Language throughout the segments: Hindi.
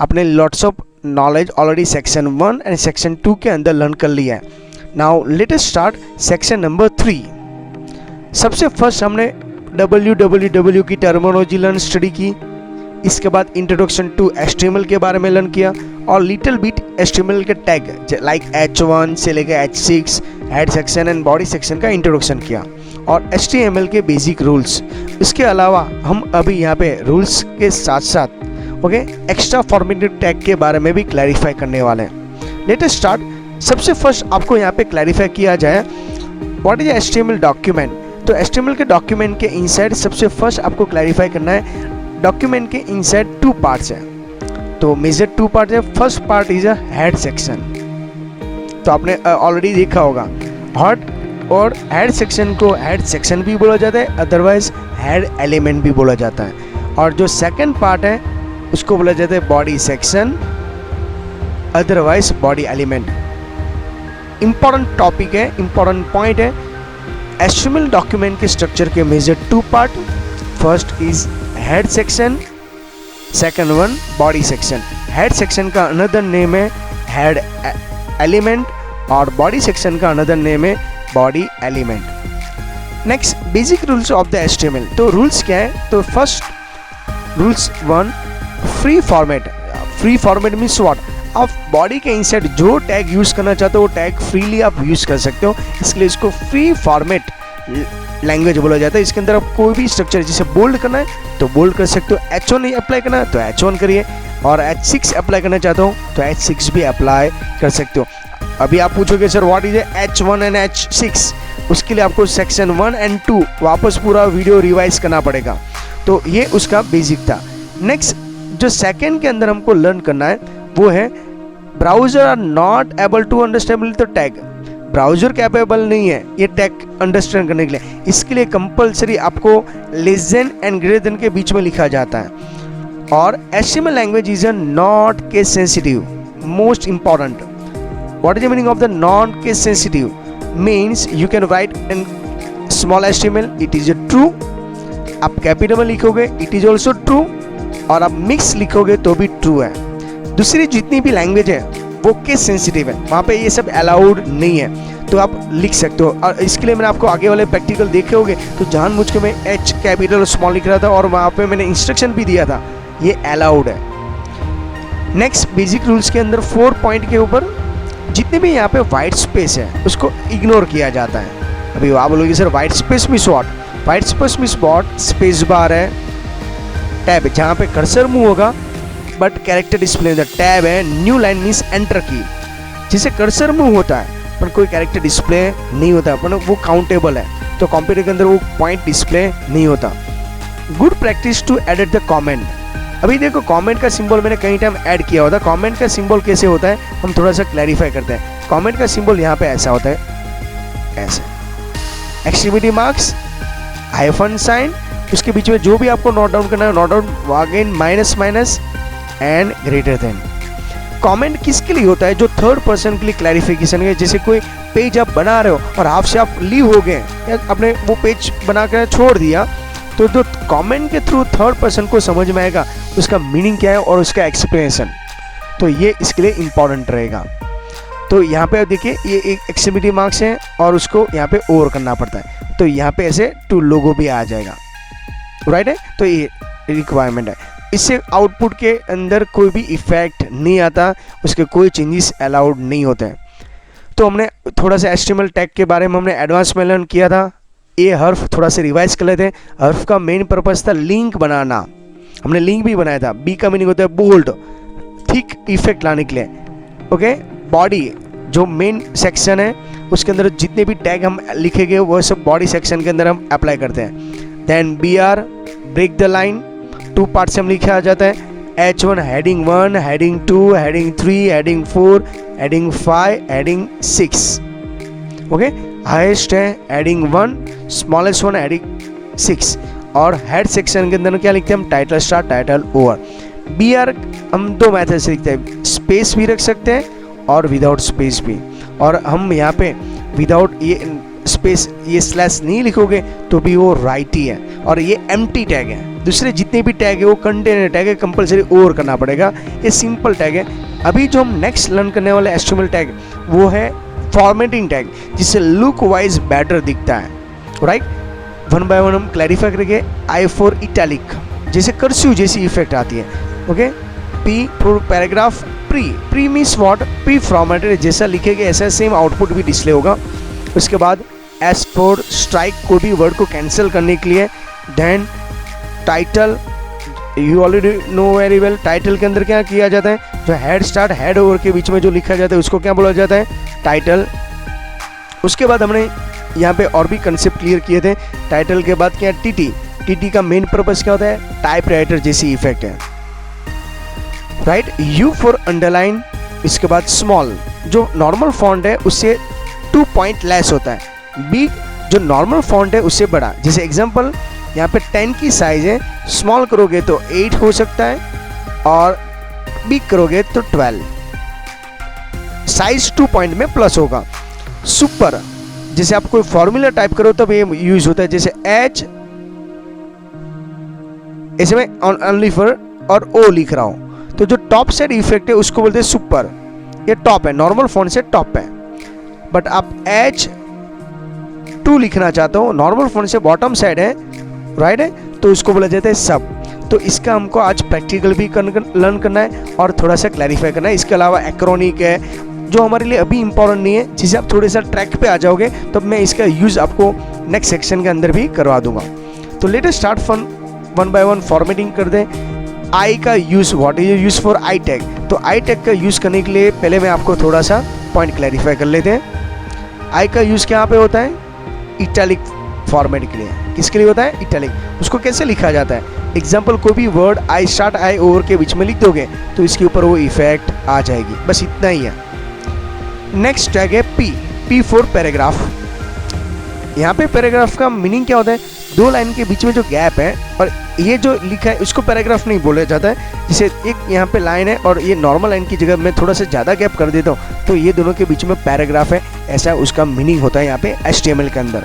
आपने lots of knowledge already section 1 and section 2 के अंदर लर्न कर लिया है। Now let us start section number 3। सबसे फर्स्ट हमने www की टर्मिनोलॉजी लर्न स्टडी की, इसके बाद इंट्रोडक्शन टू HTML के बारे में लर्न किया और लिटिल बिट HTML के टैग लाइक H1 से लेकर H6 head section and body section का इंट्रोडक्शन किया और HTML के बेसिक रूल्स। इसके अलावा हम अभी यहाँ पे रूल्स के साथ साथ एक्स्ट्रा फॉर्मेटेड टैग के बारे में भी क्लैरिफाई करने वाले हैं। Let us start. सबसे फर्स्ट आपको यहाँ पे क्लैरिफाई किया जाए व्हाट इज HTML डॉक्यूमेंट। तो HTML के डॉक्यूमेंट के इनसाइड सबसे फर्स्ट आपको क्लैरिफाई करना है डॉक्यूमेंट के इनसाइड 2 पार्ट्स है। तो मेजर 2 पार्ट्स है। First part is a head section, तो आपने ऑलरेडी देखा होगा हेड और हेड सेक्शन को हेड सेक्शन भी बोला जाता है, अदरवाइज हेड एलिमेंट भी बोला जाता है। और जो सेकंड पार्ट है उसको बोला जाता है body section, otherwise body element. Important topic है, इंपॉर्टेंट पॉइंट है। HTML डॉक्यूमेंट के स्ट्रक्चर के major 2 part, first is head section, second one body section. Head section का अनदर नेम है हेड एलिमेंट और बॉडी सेक्शन का अनदर नेम है body element. Next basic rules of the HTML। तो रूल्स क्या है? तो first rules 1 free format. Free format means what? आप बॉडी के इनसाइड जो टैग यूज करना चाहते हो वो टैग फ्रीली आप यूज कर सकते हो, इसलिए इसको फ्री फॉर्मेट लैंग्वेज बोला जाता है। इसके अंदर आप कोई भी स्ट्रक्चर जैसे बोल्ड करना है तो बोल्ड कर सकते हो, H1 अप्लाई करना है तो H1 करिए, और H6 अप्लाई करना चाहते हो तो H6 भी अप्लाई कर सकते हो। अभी आप पूछोगे sir what is H1 and H6, उसके लिए आपको सेक्शन 1 एंड 2 वापस पूरा वीडियो रिवाइज करना पड़ेगा। तो ये उसका बेसिक था। नेक्स्ट जो सेकेंड के अंदर हमको लर्न करना है वो है browser are not able to understand the tag. Browser capable नहीं है ये टैग अंडरस्टैंड करने के लिए, इसके लिए कंपलसरी आपको less than and greater than के बीच में लिखा जाता है। और HTML language is a not case sensitive, most important. What is the meaning of the non case sensitive? Means you can write in small HTML, it is true. आप कैपिटल में लिखोगे इट इज ऑल्सो ट्रू, और आप मिक्स लिखोगे तो भी ट्रू है। दूसरी जितनी भी लैंग्वेज है वो केस सेंसिटिव है, वहाँ पे ये सब अलाउड नहीं है, तो आप लिख सकते हो। और इसके लिए मैंने आपको आगे वाले प्रैक्टिकल देखे होंगे तो जानबूझ के मैं H कैपिटल और स्मॉल लिख रहा था और वहाँ पे मैंने इंस्ट्रक्शन भी दिया था, ये अलाउड है। नेक्स्ट बेसिक रूल्स के अंदर 4 पॉइंट के ऊपर जितने भी यहाँ पे वाइट स्पेस है उसको इग्नोर किया जाता है। अभी आप बोलोगे sir white space means what? White space means what? Space bar है, टैब जहाँ पे कर्सर मूव होगा but character display the tab है, न्यू लाइन मीन्स एंटर की, जिसे कर्सर मूव होता है पर कोई कैरेक्टर डिस्प्ले नहीं होता, पर वो काउंटेबल है, तो कंप्यूटर के अंदर वो पॉइंट डिस्प्ले नहीं होता। Good practice to edit the comment. अभी देखो कमेंट का सिंबल मैंने कई टाइम ऐड किया होता है। कमेंट का सिंबल कैसे होता है हम थोड़ा सा क्लैरिफाई करते हैं। कमेंट का सिंबल यहाँ पे ऐसा होता है, ऐसे एक्सट्रीमिटी मार्क्स, हाइफन साइन, उसके बीच में जो भी आपको नोट डाउन करना है note down, again minus minus and greater than. Comment किसके लिए होता है? जो थर्ड पर्सन के लिए क्लैरिफिकेशन है। जैसे कोई पेज आप बना रहे हो और हाफ से आप लीव हो गए या आपने वो पेज बना कर छोड़ दिया, तो जो कमेंट के थ्रू थर्ड पर्सन को समझ में आएगा उसका मीनिंग क्या है और उसका एक्सप्लेनेशन, तो ये इसके लिए इंपॉर्टेंट रहेगा। तो यहाँ पे देखिए ये एक एक्सट्रीमिटी मार्क्स है और उसको यहाँ पे ओवर करना पड़ता है, तो यहाँ पे ऐसे टू लोगो भी आ जाएगा, राइट है। तो ये रिक्वायरमेंट है। इससे आउटपुट के अंदर कोई भी इफेक्ट नहीं आता, उसके कोई चेंजेस अलाउड नहीं होते हैं। तो हमने थोड़ा सा HTML टैग के बारे में हमने एडवांस में लर्न किया था। ये हर्फ थोड़ा सा रिवाइज कर लेते हैं। हर्फ का मेन पर्पस था लिंक बनाना, हमने लिंक भी बनाया था। बी का मीनिंग होता है बोल्ड, थिक इफेक्ट लाने के लिए। ओके, बॉडी जो मेन सेक्शन है उसके अंदर जितने भी टैग हम लिखेंगे वो सब बॉडी सेक्शन के अंदर हम अप्लाई करते हैं। Then BR break the line, 2 part से हम लिखा जाता है। H1 heading 1, heading 2, heading 3, heading 4, heading 5, heading 6। Okay, highest है हेडिंग 1, स्मॉलेस्ट वन हेडिंग 6। और हेड सेक्शन के अंदर क्या लिखते हैं हम? Title start, title over. BR हम 2 मेथड से लिखते हैं, स्पेस भी रख सकते हैं और विदाउट स्पेस भी। और हम यहाँ पे विदाउट ये स्पेस ये स्लैश नहीं लिखोगे तो भी वो राइट ही है, और ये एम्प्टी टैग है। दूसरे जितने भी टैग है वो कंटेनर टैग है, कंपलसरी ओवर करना पड़ेगा। ये सिंपल टैग है। अभी जो हम नेक्स्ट लर्न करने वाले HTML टैग वो है फॉर्मेटिंग टैग, जिससे लुक वाइज बेटर दिखता है, राइट। वन बाय वन हम क्लैरिफाई करेंगे। आई फॉर इटैलिक, जैसे कर्सिव जैसी इफेक्ट आती है, okay. P for paragraph, pre means what, pre formatted, जैसा लिखेंगे ऐसा सेम आउटपुट भी डिस्प्ले होगा। उसके बाद एस फॉर स्ट्राइक, कोई भी वर्ड को कैंसिल करने के लिए। Then title, you already know very well, title के अंदर क्या किया जाता है, जो हेड स्टार्ट हेड ओवर के बीच में जो लिखा जाता है उसको क्या बोला जाता है, टाइटल। उसके बाद हमने यहाँ पे और भी कंसेप्ट क्लियर किए थे। टाइटल के बाद क्या, टीटी का मेन पर्पस क्या होता है, टाइप राइटर जैसी इफेक्ट है, राइट। यू फॉर अंडरलाइन, इसके बाद स्मॉल, जो नॉर्मल फॉन्ट है उससे 2 पॉइंट लेस होता है। बिग, जो नॉर्मल फॉन्ट है उससे बड़ा। जैसे एग्जांपल यहाँ पे 10 की साइज है, स्मॉल करोगे तो 8 हो सकता है और बिग करोगे तो 12, साइज 2 पॉइंट में प्लस होगा। सुपर, जैसे आप कोई फॉर्मूला टाइप करो तब ये यूज होता है, जैसे एच, ऐसे में ओनली फॉर और ओ लिख रहा हूं तो जो टॉप साइड इफेक्ट है उसको बोलते हैं सुपर। ये टॉप है, नॉर्मल फॉन्ट से टॉप है। बट आप H2 लिखना चाहते हो, नॉर्मल फॉन्ट से बॉटम साइड है, राइट है, तो उसको बोला जाता है सब। तो इसका हमको आज प्रैक्टिकल भी लर्न करना है और थोड़ा सा क्लैरिफाई करना है। इसके अलावा एक्रोनिक है जो हमारे लिए अभी इंपॉर्टेंट नहीं है, जिसे आप थोड़े सा ट्रैक पे आ जाओगे तो मैं इसका यूज आपको नेक्स्ट सेक्शन के अंदर भी करवा दूंगा। तो let us start one by one formatting कर दें। आई का use, what is use for I tag. तो आई टैग का यूज करने के लिए पहले मैं आपको थोड़ा सा पॉइंट क्लैरिफाई कर लेते हैं। आई का यूज क्या पे होता है, इटैलिक फॉर्मेट के लिए। किसके लिए होता है, इटैलिक। उसको कैसे लिखा जाता है, एग्जाम्पल कोई भी word I start I over के बीच में लिख दोगे तो इसके ऊपर वो इफेक्ट आ जाएगी, बस इतना ही है। नेक्स्ट टैग है पी फॉर पैराग्राफ। यहाँ पे पैराग्राफ का मीनिंग क्या होता है, 2 लाइन के बीच में जो गैप है और ये जो लिखा है उसको पैराग्राफ नहीं बोला जाता है। जैसे एक यहाँ पे लाइन है और ये नॉर्मल लाइन की जगह मैं थोड़ा सा ज़्यादा गैप कर देता हूँ तो ये दोनों के बीच में पैराग्राफ है, ऐसा उसका मीनिंग होता है यहाँ पे HTML के अंदर।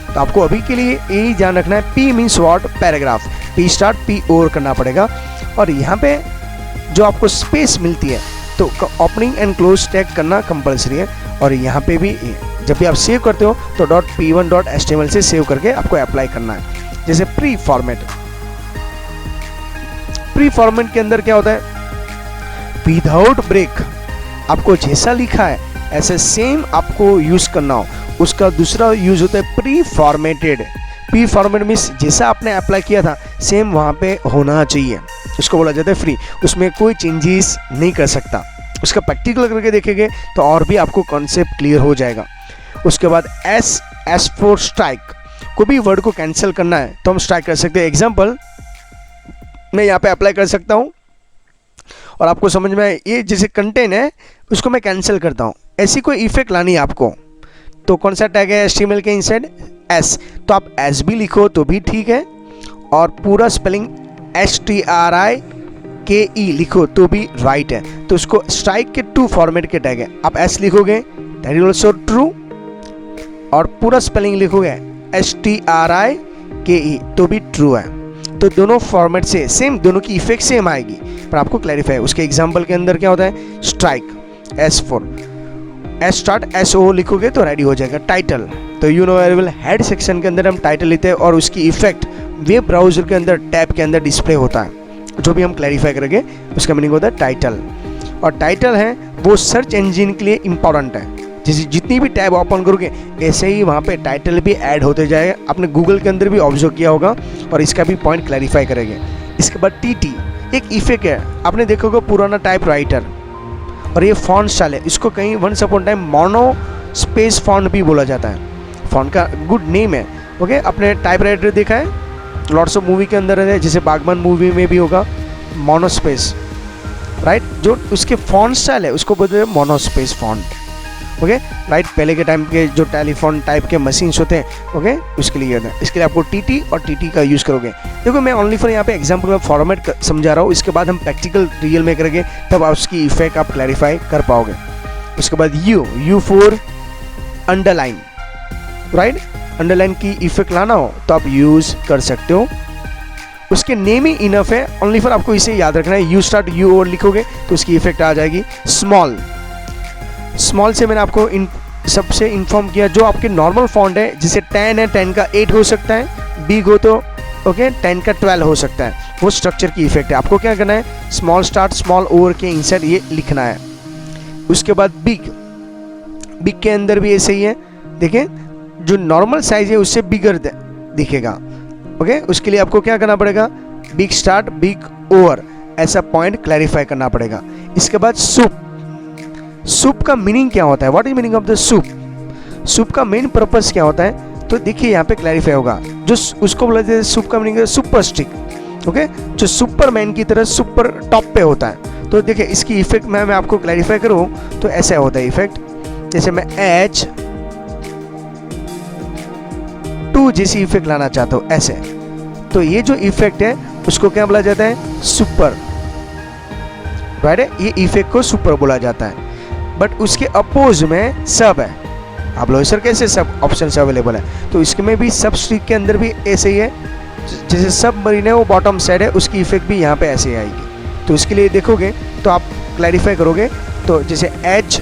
तो आपको अभी के लिए यही ध्यान रखना है, P means what, paragraph, P start P over करना पड़ेगा। और यहाँ पे जो आपको स्पेस मिलती है तो ओपनिंग एंड क्लोज टैग करना कंपलसरी है। और यहाँ पे भी जब भी आप सेव करते हो तो .p1.html से सेव करके आपको अप्लाई करना है। जैसे प्री फॉर्मेट के अंदर क्या होता है, विदाउट ब्रेक, आपको जैसा लिखा है ऐसे सेम आपको यूज करना हो। उसका दूसरा यूज होता है pre formatted. Pre format means जैसा आपने अप्लाई किया था सेम वहाँ पे होना चाहिए, उसको बोला जाता है फ्री। उसमें कोई चेंजेस नहीं कर सकता। उसका प्रैक्टिकल करके देखेंगे तो और भी आपको कॉन्सेप्ट क्लियर हो जाएगा। उसके बाद एस फॉर स्ट्राइक, कोई भी वर्ड को कैंसिल करना है तो हम स्ट्राइक कर सकते हैं। एग्जाम्पल मैं यहाँ पे अप्लाई कर सकता हूँ और आपको समझ में आए, ये जैसे कंटेंट है उसको मैं कैंसिल करता हूँ, ऐसी कोई इफेक्ट लानी है आपको तो कौन सा टैग है HTML के इनसाइड, एस। तो आप एस भी लिखो तो भी ठीक है और पूरा स्पेलिंग STRIKE लिखो तो भी राइट है। तो उसको स्ट्राइक के 2 फॉर्मेट के टैग है, आप एस लिखोगे दैट इज ऑल्सो ट्रू और पूरा स्पेलिंग लिखोगे STRIKE तो भी ट्रू है। तो दोनों फॉर्मेट से सेम, दोनों की इफेक्ट सेम आएगी, पर आपको क्लैरिफाई। उसके एग्जाम्पल के अंदर क्या होता है, strike S for S start SO लिखोगे तो रेडी हो जाएगा। टाइटल, तो you know very well, head section के अंदर हम टाइटल लेते हैं और उसकी इफेक्ट वेब ब्राउजर के अंदर टैब के अंदर डिस्प्ले होता है। जो भी हम क्लैरिफाई करेंगे उसका मीनिंग होता है टाइटल। और टाइटल है वो सर्च इंजन के लिए इंपॉर्टेंट है। जैसे जितनी भी टैब ओपन करोगे ऐसे ही वहाँ पे टाइटल भी ऐड होते जाएगा। आपने गूगल के अंदर भी ऑब्जर्व किया होगा और इसका भी पॉइंट क्लैरिफाई करेंगे। इसके बाद TT एक इफेक्ट है, आपने देखोगे पुराना टाइप राइटर और ये फॉन्ट स्टाइल है, इसको कहीं once upon time monospace font भी बोला जाता है। फॉन्ट का गुड नेम है, ओके। आपने टाइप राइटर देखा है लॉट्स ऑफ मूवी के अंदर है, जैसे बागबान मूवी में भी होगा मोनो स्पेस, राइट। जो उसके फॉन्ट स्टाइल है उसको बोलते हैं mono space font, okay, right. पहले के टाइम के जो टेलीफोन टाइप के मशीन्स होते हैं, ओके, उसके लिए होता है। इसके लिए आपको TT और TT का यूज़ करोगे। देखो मैं ओनली फॉर यहाँ पे एग्जाम्पल में फॉर्मेट समझा रहा हूँ, इसके बाद हम प्रैक्टिकल रियल में करेंगे तब आप उसकी इफेक्ट आप क्लैरिफाई कर पाओगे। उसके बाद you for underline, right. Underline की इफेक्ट लाना हो तो आप यूज कर सकते हो, उसके नेम ही इनफ है, ओनली फॉर आपको इसे याद रखना है। यू स्टार्ट यू और लिखोगे तो उसकी इफेक्ट आ जाएगी। स्मॉल, स्मॉल से मैंने आपको सबसे इन्फॉर्म किया, जो आपके नॉर्मल फॉन्ट है, जैसे 10 है 10 का 8 हो सकता है, बिग हो तो ओके 10 का 12 हो सकता है, वो स्ट्रक्चर की इफेक्ट है। आपको क्या करना है, स्मॉल स्टार्ट स्मॉल ओवर के इनसाइड ये लिखना है। उसके बाद बिग, बिग के अंदर भी ऐसे ही है, देखें जो नॉर्मल साइज है उससे बिगर दिखेगा। ओके, उसके लिए आपको क्या करना पड़ेगा, बिग स्टार्ट बिग ओवर ऐसा पॉइंट क्लैरिफाई करना पड़ेगा। इसके बाद सूप, सूप का मीनिंग क्या होता है, what is meaning of the soup, soup का मेन पर्पस क्या होता है, तो देखिए यहाँ पे क्लैरिफाई होगा। जो उसको बोला जाता है सूप का मीनिंग है सुपर स्टिक, ओके, जो सुपरमैन की तरह सुपर टॉप पे होता है। तो देखिए इसकी इफेक्ट मैं आपको क्लैरिफाई करूँ तो ऐसा होता है इफेक्ट, जैसे मैं H2 जैसी इफेक्ट लाना चाहता हूँ ऐसे, तो ये जो इफेक्ट है उसको क्या बोला जाता है, सुपर, राइट है, ये इफेक्ट को सुपर बोला जाता है। बट उसके अपोज में सब है। आप लोग सर कैसे सब ऑप्शन अवेलेबल है, तो इसके में भी सब स्ट्रिक के अंदर भी ऐसे ही है, जैसे सब मरीन है वो बॉटम साइड है, उसकी इफेक्ट भी यहाँ पे ऐसे ही आएगी। तो इसके लिए देखोगे तो आप क्लैरिफाई करोगे, तो जैसे H2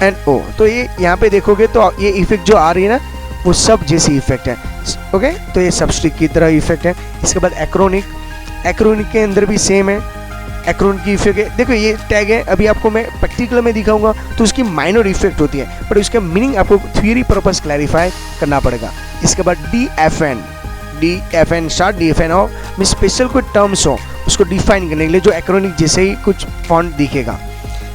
एंड O, तो ये यहाँ पे देखोगे तो ये इफेक्ट जो आ रही है ना वो सब जैसी इफेक्ट है। ओके, तो ये सब स्ट्रिक की तरह इफेक्ट है। इसके बाद एक्रोनिक, एक्रोनिक के अंदर भी सेम है, एक्रोनिक की इफेक्ट है। देखो ये टैग है, अभी आपको मैं प्रैक्टिकल में दिखाऊंगा तो उसकी माइनर इफेक्ट होती है, बट उसका मीनिंग आपको थ्योरी पर्पस क्लैरिफाई करना पड़ेगा। इसके बाद DFN, DFN स्टार्ट DFN हो में स्पेशल कोई टर्म्स हो उसको डिफाइन करने के लिए, जो एक्रोनिक जैसे ही कुछ फॉन्ट दिखेगा।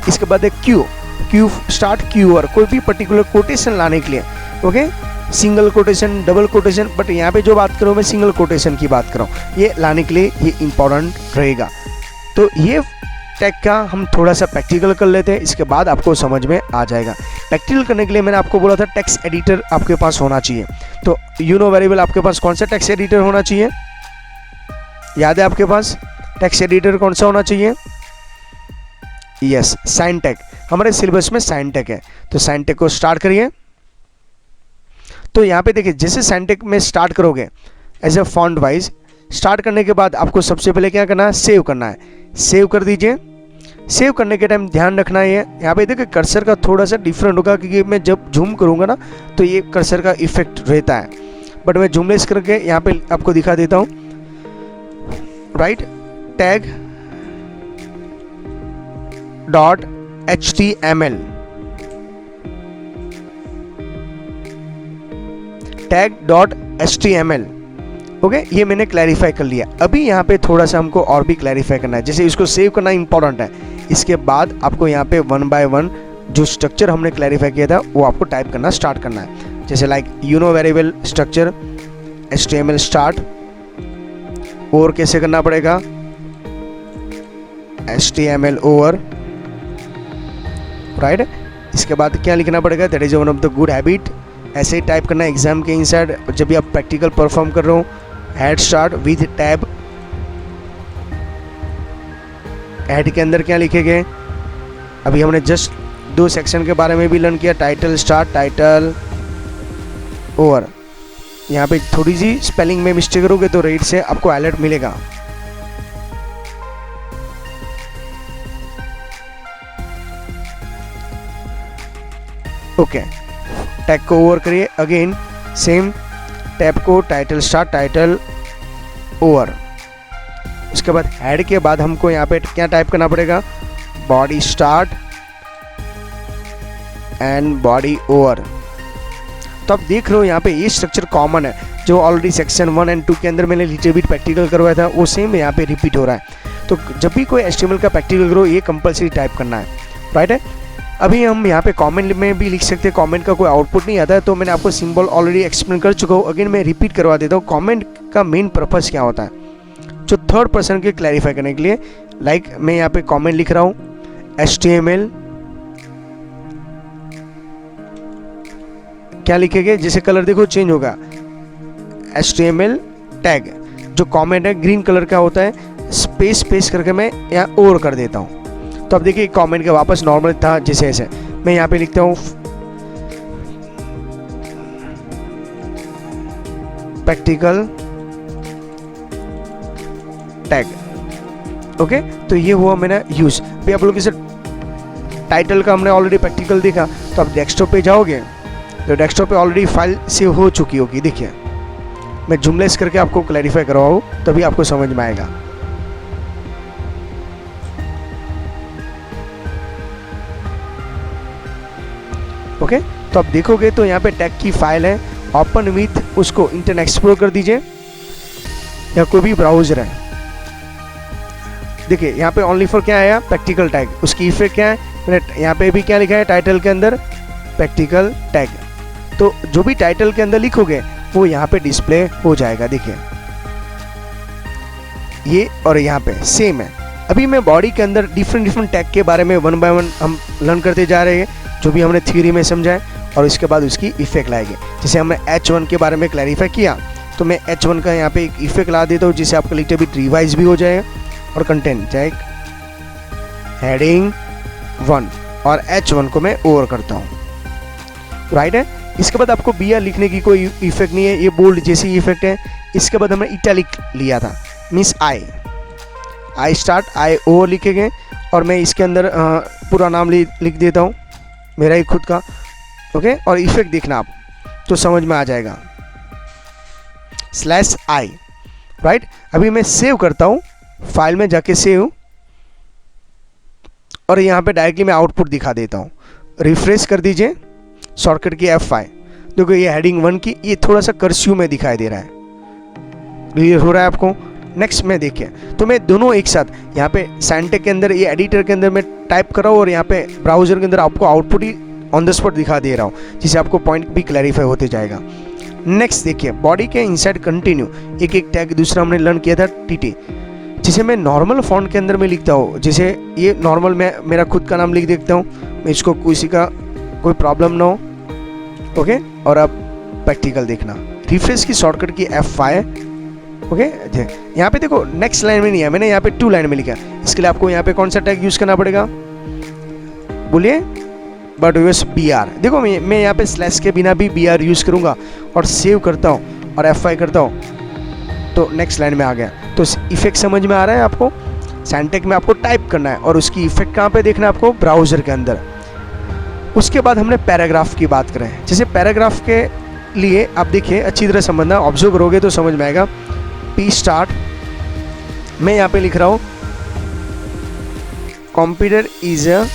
इसके बाद है Q, Q स्टार्ट QR, कोई भी पर्टिकुलर कोटेशन लाने के लिए, okay, single quotation double quotation, but यहाँ पे जो बात करूँ मैं सिंगल कोटेशन की बात कर रहा हूँ, ये लाने के लिए ये इंपॉर्टेंट रहेगा। तो ये टैग का हम थोड़ा सा प्रैक्टिकल कर लेते हैं, इसके बाद आपको समझ में आ जाएगा। प्रैक्टिकल करने के लिए मैंने आपको बोला था टेक्स्ट एडिटर आपके पास होना चाहिए, तो वेरिएबल आपके पास कौन सा टेक्स्ट एडिटर होना चाहिए, याद है आपके पास टेक्स्ट एडिटर कौन सा होना चाहिए, यस साइनटेक, हमारे सिलेबस में साइनटेक है। तो साइनटेक को स्टार्ट करिए। तो यहाँ पे देखिए जैसे साइनटेक में स्टार्ट करोगे as a font wise, start करने के बाद आपको सबसे पहले क्या करना है, सेव करना है, सेव कर दीजिए। सेव करने के टाइम ध्यान रखना है यहाँ पे देखिए कर्सर का थोड़ा सा डिफरेंट होगा, क्योंकि मैं जब जूम करूँगा ना तो ये कर्सर का इफेक्ट रहता है, बट मैं जूमलेस करके यहाँ पे आपको दिखा देता हूँ। Right, tag .html, tag.html, okay, ये मैंने क्लैरिफाई कर लिया। अभी यहाँ पे थोड़ा सा हमको और भी क्लैरिफाई करना है, जैसे इसको सेव करना इंपॉर्टेंट है। इसके बाद आपको यहाँ पे 1 by 1 जो स्ट्रक्चर हमने क्लैरिफाई किया था वो आपको टाइप करना स्टार्ट करना है, जैसे like variable structure HTML start, और कैसे करना पड़ेगा HTML ओवर, राइट। इसके बाद क्या लिखना पड़ेगा, that is one of the good habit, ऐसे ही टाइप करना एग्जाम के इनसाइड जब भी आप प्रैक्टिकल परफॉर्म कर रहे हो। Head start with tab, head के अंदर क्या लिखेंगे, अभी हमने जस्ट 2 सेक्शन के बारे में भी लर्न किया, टाइटल स्टार्ट टाइटल ओवर। यहाँ पे थोड़ी सी स्पेलिंग में मिस्टेक करोगे तो रेट से आपको अलर्ट मिलेगा। ओके, टैग को ओवर करिए, अगेन सेम टैब को टाइटल स्टार्ट टाइटल ओवर। उसके बाद हेड के बाद हमको यहाँ पे क्या टाइप करना पड़ेगा, body start and body over. तो आप देख रहे हो यहाँ पे ये स्ट्रक्चर कॉमन है, जो ऑलरेडी सेक्शन 1 और 2 के अंदर मैंने लिटिल बिट प्रैक्टिकल करवाया था वो सेम यहाँ पे रिपीट हो रहा है। तो जब भी कोई HTML का प्रैक्टिकल करो ये कंपलसरी टाइप करना है, राइट है। अभी हम यहाँ पे कमेंट में भी लिख सकते हैं, कमेंट का कोई आउटपुट नहीं आता है तो मैंने आपको सिंबल ऑलरेडी एक्सप्लेन कर चुका हूँ, अगेन मैं रिपीट करवा देता हूँ। कमेंट का मेन पर्पस क्या होता है, जो थर्ड पर्सन के क्लैरिफाई करने के लिए, लाइक मैं यहाँ पे कमेंट लिख रहा हूँ HTML, क्या लिखेंगे, जैसे कलर देखो चेंज होगा, HTML टैग, जो कमेंट है ग्रीन कलर का होता है, स्पेस करके मैं यहाँ ओवर कर देता हूँ। तो अब देखिए कमेंट के वापस नॉर्मल था जैसे ऐसे। मैं यहाँ पे लिखता हूँ प्रैक्टिकल टैग। ओके, तो ये हुआ मेरा यूज। भी आप लोग इसे टाइटल का हमने ऑलरेडी प्रैक्टिकल देखा, तो आप डेस्कटॉप पे जाओगे तो डेस्कटॉप पे ऑलरेडी फाइल सेव हो चुकी होगी। देखिए मैं जूमलेस करके आपको क्लैरिफाई करवाऊँ तभी आपको समझ में आएगा। ओके, तो आप देखोगे तो यहाँ पे टैग की फाइल है, ओपन विथ उसको इंटरनेट एक्सप्लोर कर दीजिए या कोई भी ब्राउजर है। देखिए यहाँ पे ओनली फॉर क्या आया, प्रैक्टिकल टैग। उसकी इफेक्ट क्या है, मैंने यहाँ पे भी क्या लिखा है टाइटल के अंदर, प्रैक्टिकल टैग। तो जो भी टाइटल के अंदर लिखोगे वो यहाँ पे डिस्प्ले हो जाएगा। देखिए ये और यहाँ पे सेम है। अभी मैं बॉडी के अंदर डिफरेंट टैग के बारे में वन बाय वन हम लर्न करते जा रहे हैं, जो भी हमने थ्योरी में समझा है, और इसके बाद उसकी इफेक्ट लाएंगे। जैसे हमने H1 के बारे में क्लैरिफाई किया, तो मैं H1 का यहाँ पे एक इफेक्ट ला देता हूँ जिससे आपका लिटिल बिट रिवाइज भी हो जाएगा। और कंटेंट चाहे हेडिंग 1 और H1 को मैं ओवर करता हूँ, राइट है। इसके बाद आपको BR लिखने की कोई इफेक्ट नहीं है, ये बोल्ड जैसी इफेक्ट है। इसके बाद हमने इटैलिक लिया था, means I start I over लिखेंगे, और मैं इसके अंदर पूरा नाम लिख देता हूँ मेरा ही खुद का। ओके, और इफेक्ट देखना आप तो समझ में आ जाएगा, /i, राइट। अभी मैं सेव करता हूँ, फाइल में जाके सेव, और यहाँ पे डायरेक्टली मैं आउटपुट दिखा देता हूँ। रिफ्रेश कर दीजिए, शॉर्टकट की F5। देखो ये हेडिंग 1 की ये थोड़ा सा कर्सिव में दिखाई दे रहा है, क्लियर हो रहा है आपको। नेक्स्ट में देखिए, तो मैं दोनों एक साथ यहाँ पे सैंटेक के अंदर, ये एडिटर के अंदर मैं टाइप कर रहा हूँ, और यहाँ पे ब्राउजर के अंदर आपको output he on the spot दिखा दे रहा हूँ, जिससे आपको पॉइंट भी क्लैरिफाई होते जाएगा। नेक्स्ट देखिए, बॉडी के इनसाइड कंटिन्यू एक टैग दूसरा हमने लर्न किया था TT, जिसे मैं नॉर्मल फॉन्ट के अंदर में लिखता हूँ। जैसे ये नॉर्मल मैं मेरा खुद का नाम लिख देता हूँ, मैं इसको किसी का कोई प्रॉब्लम ना हो। ओके, और अब प्रैक्टिकल देखना, रिफ्रेश की शॉर्टकट की F5। ओके, यहाँ पे देखो नेक्स्ट लाइन में नहीं है, मैंने यहाँ पे 2 लाइन में लिखा। इसके लिए आपको यहाँ पे कौन सा टैग यूज करना पड़ेगा, बोलिए, बट यूज BR। देखो मैं यहाँ पे स्लैश के बिना भी BR यूज करूँगा, और सेव करता हूँ और F5 करता हूँ, तो नेक्स्ट लाइन में आ गया। तो इफेक्ट समझ में आ रहा है आपको। सैंटेक में आपको टाइप करना है, और उसकी इफेक्ट कहाँ पे देखना है आपको, ब्राउजर के अंदर। उसके बाद हमने पैराग्राफ की बात करें। जैसे पैराग्राफ के लिए आप देखिए अच्छी तरह समझना, ऑब्जर्व करोगे तो समझ में आएगा। P स्टार्ट, मैं यहाँ पे लिख रहा हूँ computer is a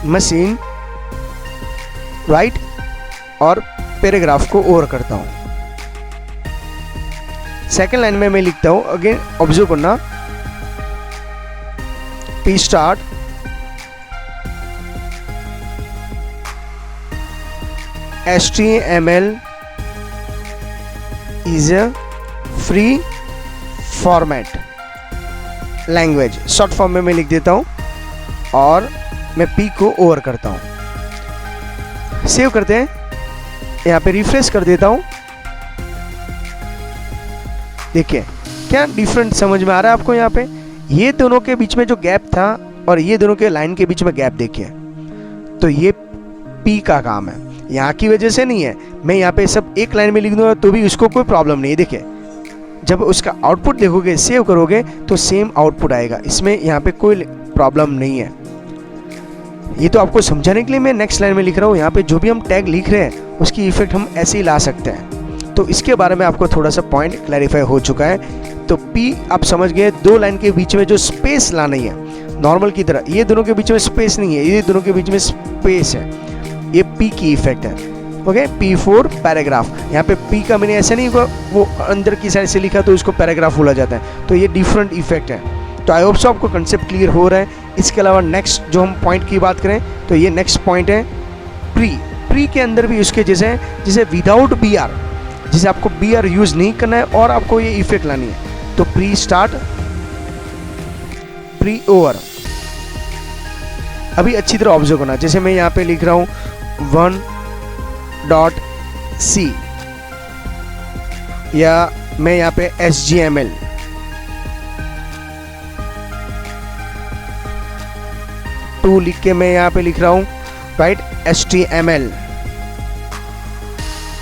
machine, right, और पैराग्राफ को ओवर करता हूँ। सेकेंड लाइन में मैं लिखता हूँ, अगेन ऑब्जर्व करना, P start, HTML is a free format language, short form में मैं लिख देता हूँ, और मैं P को ओवर करता हूँ। सेव करते हैं, यहाँ पे रिफ्रेश कर देता हूँ। देखिए क्या डिफरेंट समझ में आ रहा है आपको। यहाँ पे ये दोनों के बीच में जो गैप था और ये दोनों के लाइन के बीच में गैप देखिए, तो ये P का काम है, यहाँ की वजह से नहीं है। मैं यहाँ पे सब एक लाइन में लिख दूंगा तो भी उसको कोई प्रॉब्लम नहीं है। देखिए जब उसका आउटपुट देखोगे, सेव करोगे तो सेम आउटपुट आएगा, इसमें यहाँ पे कोई प्रॉब्लम नहीं है। ये तो आपको समझाने के लिए मैं नेक्स्ट लाइन में लिख रहा हूँ। यहाँ पे जो भी हम टैग लिख रहे हैं उसकी इफेक्ट हम ऐसे ही ला सकते हैं। तो इसके बारे में आपको थोड़ा सा पॉइंट क्लैरिफाई हो चुका है। तो P आप समझ गए, 2 लाइन के बीच में जो स्पेस लाना ही है नॉर्मल की तरह, ये दोनों के बीच में स्पेस नहीं है, ये दोनों के बीच में स्पेस है, ये P की इफेक्ट है। Okay, P4 paragraph. यहाँ पे P का मैंने ऐसा नहीं होगा वो अंदर की साइड से लिखा तो उसको पैराग्राफ बोला जाता है, तो ये डिफरेंट इफेक्ट है। तो आई होप सो आपको कंसेप्ट क्लियर हो रहा है। इसके अलावा नेक्स्ट जो हम पॉइंट की बात करें तो ये नेक्स्ट पॉइंट है प्री के अंदर भी उसके जैसे विदाउट BR, जिसे आपको BR यूज नहीं करना है और आपको ये इफेक्ट लानी है। तो प्री स्टार्ट, प्री ओवर। अभी अच्छी तरह ऑब्जर्व करना, जैसे मैं यहाँ पे लिख रहा हूँ 1.c, या मैं यहाँ पे HTML 2 लिख के मैं यहाँ पे लिख रहा हूँ, राइट, HTML।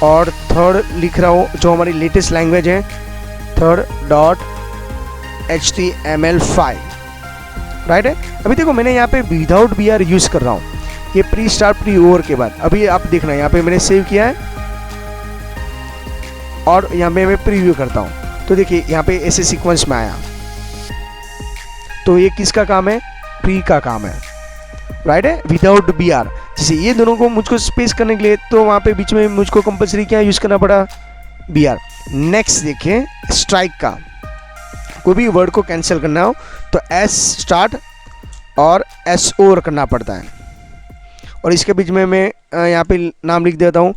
और थर्ड लिख रहा हूँ जो हमारी लेटेस्ट लैंग्वेज है, थर्ड डॉट HTML5, राइट है। अभी देखो मैंने यहाँ पे विदाउट BR यूज़ कर रहा हूँ, ये प्री स्टार्ट प्री ओवर के बाद। अभी आप देखना यहाँ पे मैंने सेव किया है और यहाँ पे मैं प्रीव्यू करता हूँ, तो देखिए यहाँ पे ऐसे सीक्वेंस में आया। तो ये किसका काम है? प्री का काम है, राइट है, विदाउट BR। जैसे ये दोनों को मुझको स्पेस करने के लिए, तो वहाँ पे बीच में मुझको कंपलसरी क्या यूज़ करना पड़ा? BR। नेक्स्ट देखिए स्ट्राइक का, कोई भी वर्ड को कैंसिल करना हो तो S स्टार्ट और S ओवर करना पड़ता है। और इसके बीच में मैं यहाँ पे नाम लिख देता हूँ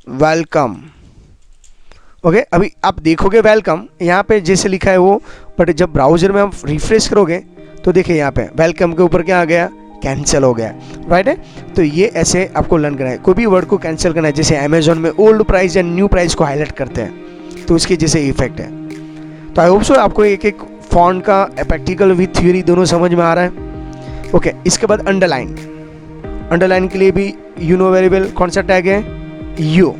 वेलकम। ओके, अभी आप देखोगे वेलकम यहाँ पे जैसे लिखा है वो, बट जब ब्राउजर में आप रिफ्रेश करोगे तो देखिए यहाँ पे वेलकम के ऊपर क्या आ गया? कैंसिल हो गया, राइट है। तो ये ऐसे आपको लर्न करना है। कोई भी वर्ड को कैंसिल करना है, जैसे अमेजोन में ओल्ड प्राइस या न्यू प्राइस को हाईलाइट करते हैं, तो इसके जैसे इफेक्ट है। तो आई होप सो आपको एक एक फॉन्ट का प्रैक्टिकल विथ थ्योरी दोनों समझ में आ रहा है। ओके, इसके बाद अंडरलाइन। अंडरलाइन के लिए भी यू नो वेरी वेल कौन सा टैग है? यू।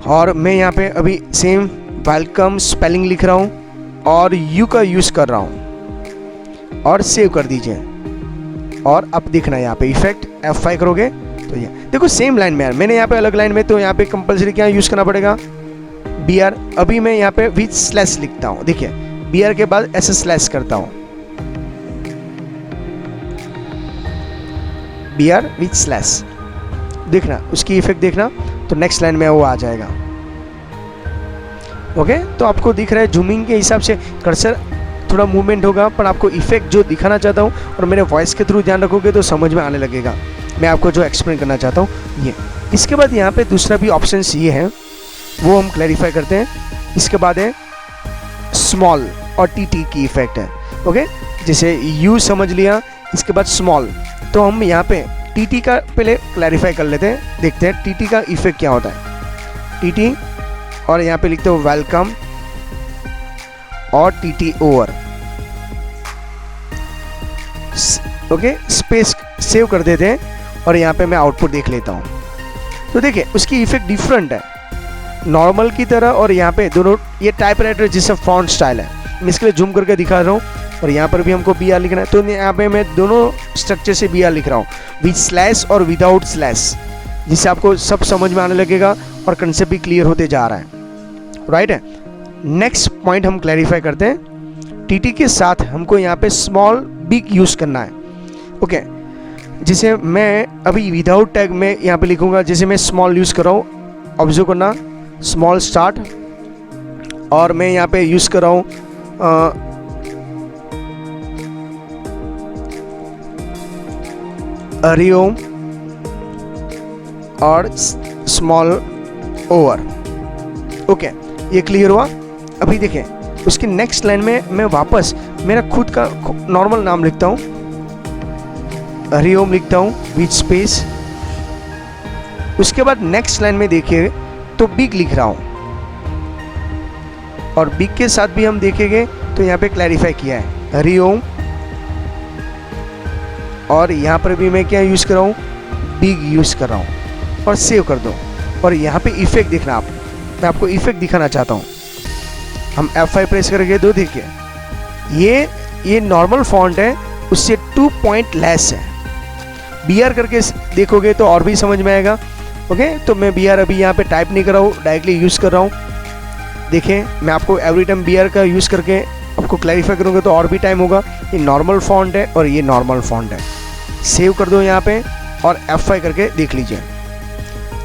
और मैं यहाँ पे अभी सेम वेलकम स्पेलिंग लिख रहा हूँ और यू का यूज़ कर रहा हूँ और सेव कर दीजिए। और अब दिखना है यहाँ पे इफेक्ट, F5 करोगे तो ये देखो सेम लाइन में यार, मैंने यहाँ पे अलग लाइन में, तो यहाँ पे कंपलसरी क्या यूज़ करना पड़ेगा? BR। अभी मैं यहाँ पे विथ स्लैश लिखता हूँ, देखिए BR के बाद ऐसे स्लैश करता हूँ, BR विथ स्लैश, देखना उसकी इफेक्ट देखना, तो नेक्स्ट लाइन में वो आ जाएगा। ओके, तो आपको दिख रहा है जूमिंग के हिसाब से कर्सर थोड़ा मूवमेंट होगा, पर आपको इफेक्ट जो दिखाना चाहता हूँ और मेरे वॉइस के थ्रू ध्यान रखोगे तो समझ में आने लगेगा मैं आपको जो एक्सप्लेन करना चाहता हूँ ये। इसके बाद यहाँ पे दूसरा भी ऑप्शन ये है, वो हम क्लैरिफाई करते हैं। इसके बाद है स्मॉल और TT की इफेक्ट है। ओके, जैसे यू समझ लिया, इसके बाद स्मॉल, तो हम यहाँ पे TT का पहले क्लैरिफाई कर लेते हैं, देखते हैं TT का इफेक्ट क्या होता है। TT और यहाँ पे लिखते हो वेलकम और TT over. Okay, space save कर देते हैं और यहाँ पे मैं आउटपुट देख लेता हूँ। तो देखिए उसकी इफेक्ट डिफरेंट है नॉर्मल की तरह, और यहाँ पे दोनों ये टाइपराइटर जिससे फॉन्ट स्टाइल है, मैं इसके लिए जूम करके दिखा रहा हूँ। और यहाँ पर भी हमको BR लिखना है, तो यहाँ पे मैं दोनों स्ट्रक्चर से BR लिख रहा हूँ, विथ स्लैश और विदाउट स्लैश, जिससे आपको सब समझ में आने लगेगा और कंसेप्ट भी क्लियर होते जा रहा है, राइट है। नेक्स्ट पॉइंट हम क्लैरिफाई करते हैं, TT के साथ हमको यहाँ पे स्मॉल बिग यूज़ करना है। ओके, जैसे मैं अभी विदाउट टैग में यहाँ पे लिखूँगा, जैसे मैं स्मॉल यूज़ कर रहा हूँ, ऑब्जर्व करना, स्मॉल स्टार्ट, और मैं यहाँ पे यूज़ कर रहा हूँ हरिओम और स्मॉल ओवर। ओके, ये क्लियर हुआ। अभी देखें उसकी नेक्स्ट लाइन में मैं वापस मेरा खुद का नॉर्मल नाम लिखता हूँ, हरिओम लिखता हूँ विथ स्पेस। उसके बाद नेक्स्ट लाइन में देखिए तो बिग लिख रहा हूँ, और बिग के साथ भी हम देखेंगे तो यहाँ पे क्लैरिफाई किया है हरिओम, और यहाँ पर भी मैं क्या यूज़ कर रहा हूँ? बिग यूज़ कर रहा हूँ, और सेव कर दो। और यहाँ पे इफेक्ट देखना आप, मैं आपको इफेक्ट दिखाना चाहता हूँ। हम F5 प्रेस करके दो, देखिए ये नॉर्मल फॉन्ट है, उससे 2 पॉइंट लेस है। BR करके देखोगे तो और भी समझ में आएगा। ओके, तो मैं BR अभी यहाँ पे टाइप नहीं कर रहा हूँ, डायरेक्टली यूज़ कर रहा हूँ। देखिए मैं आपको एवरी टाइम BR का यूज़ करके आपको क्लैरिफाई करूँगा तो और भी टाइम होगा। ये नॉर्मल फॉन्ट है और ये नॉर्मल फॉन्ट है। सेव कर दो यहाँ पे और F5 करके देख लीजिए।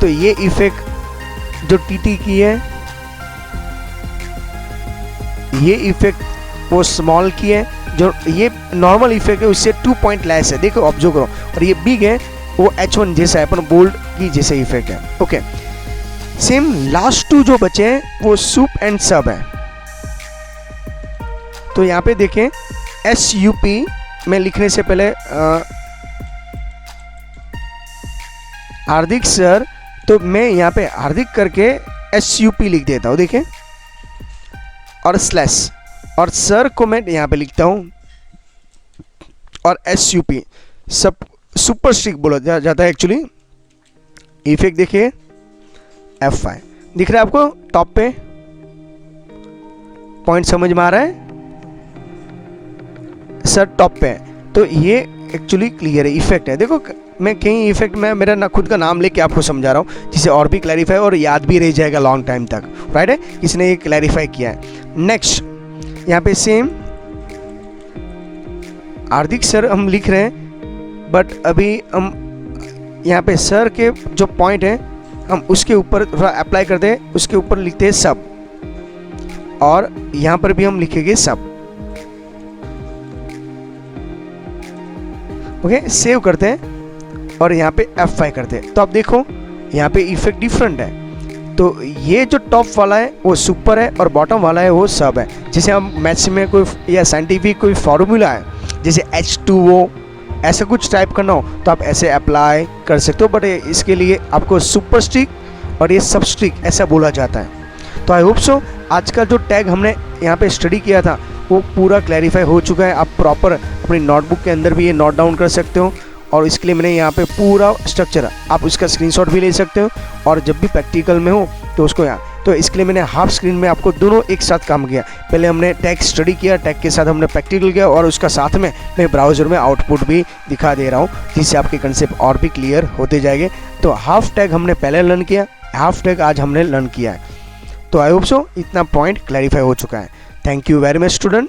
तो ये इफेक्ट जो TT की है, ये इफेक्ट वो स्मॉल की है, जो ये नॉर्मल इफेक्ट है उससे 2 पॉइंट लेस है, देखो ऑब्जर्व करो। और ये बिग है, वो H1 जैसा है, अपन बोल्ड की जैसे इफेक्ट है। ओके, सेम लास्ट 2 जो बचे हैं वो सूप एंड सब है। तो यहाँ पे देखें SUP में लिखने से पहले हार्दिक सर, तो मैं यहाँ पे हार्दिक करके SUP लिख देता हूँ, देखें, और स्लैश, और सर को मैं यहाँ पे लिखता हूँ और SUP। सब सुपर स्ट्रिक बोला जाता है एक्चुअली। इफेक्ट देखिए F5 दिख रहा है आपको टॉप पे, पॉइंट समझ में आ रहा है सर, टॉप पे है। तो ये एक्चुअली क्लियर है, इफेक्ट है। देखो मैं कहीं इफेक्ट में मेरा ना खुद का नाम लेके आपको समझा रहा हूँ, जिससे और भी क्लैरिफाई और याद भी रह जाएगा लॉन्ग टाइम तक, राइट है। किसने ये क्लैरिफाई किया है। नेक्स्ट यहाँ पे सेम हार्दिक सर हम लिख रहे हैं, बट अभी हम यहाँ पे सर के जो पॉइंट है हम उसके ऊपर थोड़ा अप्लाई करते हैं, उसके ऊपर लिखते हैं सब, और यहाँ पर भी हम लिखेंगे सब। ओके, सेव करते हैं और यहाँ पे F5 करते हैं। तो आप देखो यहाँ पे इफेक्ट डिफरेंट है। तो ये जो टॉप वाला है वो सुपर है और बॉटम वाला है वो सब है। जैसे हम मैथ्स में कोई या साइंटिफिक कोई फॉर्मूला है, जैसे H2O, ऐसा कुछ टाइप करना हो तो आप ऐसे अप्लाई कर सकते हो, बट इसके लिए आपको सुपर स्ट्रिक और ये सब स्ट्रिक ऐसा बोला जाता है। तो आई होप सो आज का जो टैग हमने यहाँ पे स्टडी किया था वो पूरा क्लैरिफाई हो चुका है। आप प्रॉपर अपनी नोटबुक के अंदर भी ये नोट डाउन कर सकते हो, और इसके लिए मैंने यहाँ पे पूरा स्ट्रक्चर, आप उसका स्क्रीनशॉट भी ले सकते हो, और जब भी प्रैक्टिकल में हो तो उसको यहाँ, तो इसके लिए मैंने हाफ स्क्रीन में आपको दोनों एक साथ काम किया। पहले हमने टैग स्टडी किया, टैग के साथ हमने प्रैक्टिकल किया, और उसका साथ में मैं ब्राउज़र में आउटपुट भी दिखा दे रहा हूँ, जिससे आपके कंसेप्ट और भी क्लियर होते जाएंगे। तो हाफ टैग हमने पहले लर्न किया, हाफ टैग आज हमने लर्न किया है। तो आई होप सो इतना पॉइंट क्लैरिफाई हो चुका है। Thank you very much student.